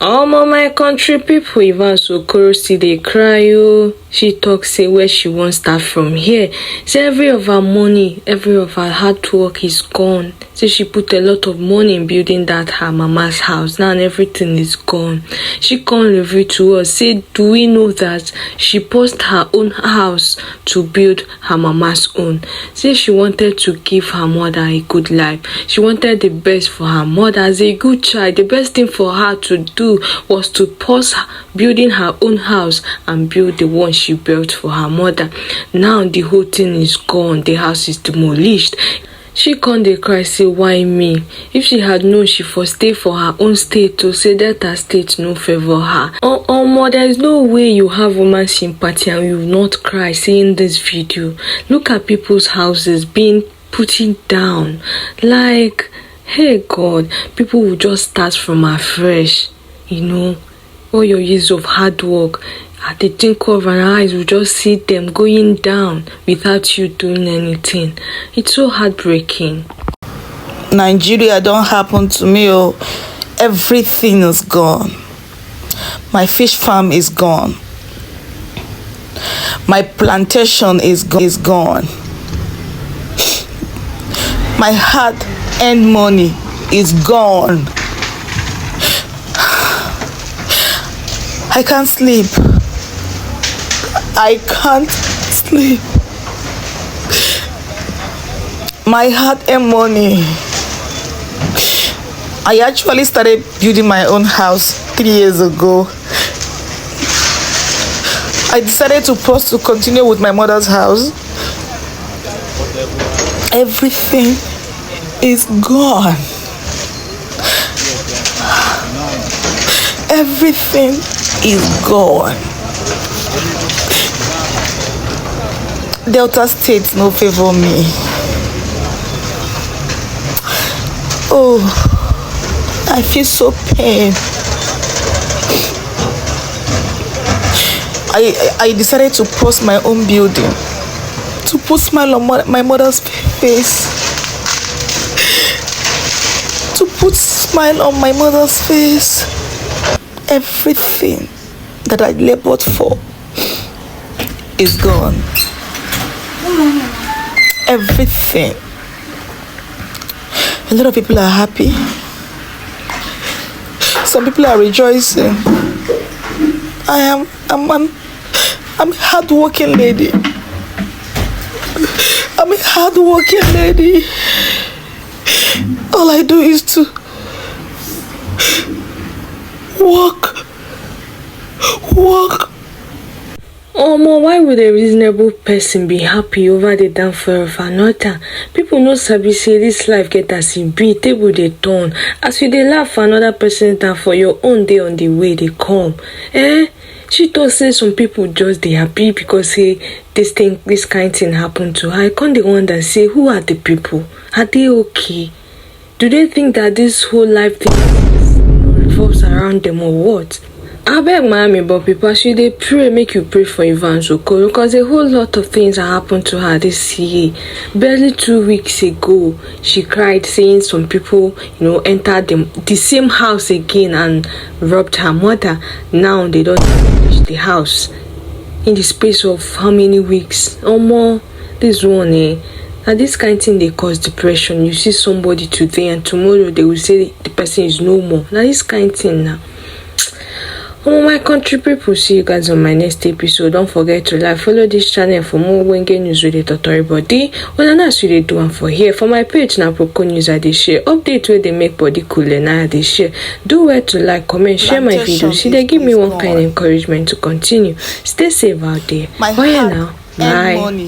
My country people, even so Okoro still dey cry oh. She talk say where she wan start from here. Say every of her money, every of her hard work is gone. Say she put a lot of money in building that her mama's house. Now everything is gone. She come reveal to us, say do we know that she paused her own house to build her mama's own. Say she wanted to give her mother a good life. She wanted the best for her mother. As a good child, the best thing for her to do was to pause building her own house and build the one she built for her mother. Now the whole thing is gone. The house is demolished. She come dey cry say why me? If she had known she for stay for her own state to say that her state no favor her. There is no way you have woman sympathy and you will not cry seeing this video. Look at people's houses being putting down. Like, hey God, people will just start from afresh. You know, all your years of hard work, at the twinkle of an eye, you just see them going down without you doing anything. It's so heartbreaking. Nigeria don't happen to me. Oh, everything is gone. My fish farm is gone. My plantation is gone. My hard-earned money is gone. I can't sleep. I can't sleep. My hard-earned money. I actually started building my own house 3 years ago. I decided to pause to continue with my mother's house. Everything is gone. Everything is gone. Delta State no favor me. Oh, I feel so pain. I decided to pause my own building to put smile on my mother's face. To put smile on my mother's face. Everything that I labored for is gone. Everything. A lot of people are happy. Some people are rejoicing. I'm a hard-working lady. I'm a hard-working lady. All I do is to work. Why would a reasonable person be happy over the downfall of another? People no sabi say this life get as e be, table dey turn. As you dey laugh for another person down for your own day on the way they come. She thought say some people just dey happy because say this kind thing happen to her. I can't dey wonder say who are the people? Are they okay? Do they think that this whole life thing revolves around them or what? I beg mommy, but people should they pray, make you pray for Ivan Okoro, because a whole lot of things have happened to her this year. Barely 2 weeks ago, she cried saying some people, entered the same house again and robbed her mother. Now they don't finish the house. In the space of how many weeks? This one, and this kind of thing they cause depression. You see somebody today and tomorrow they will say the person is no more. Now this kind of thing now. My country people, see you guys on my next episode. Don't forget to like, follow this channel for more wenge news with the tutorial body. Well, and that's what they do and for here. For my page now, Pro news I they share update where they make body cool and I they share. Do well to like, comment, share my video. See, they give me one kind of encouragement to continue. Stay safe out there. Bye now. Bye.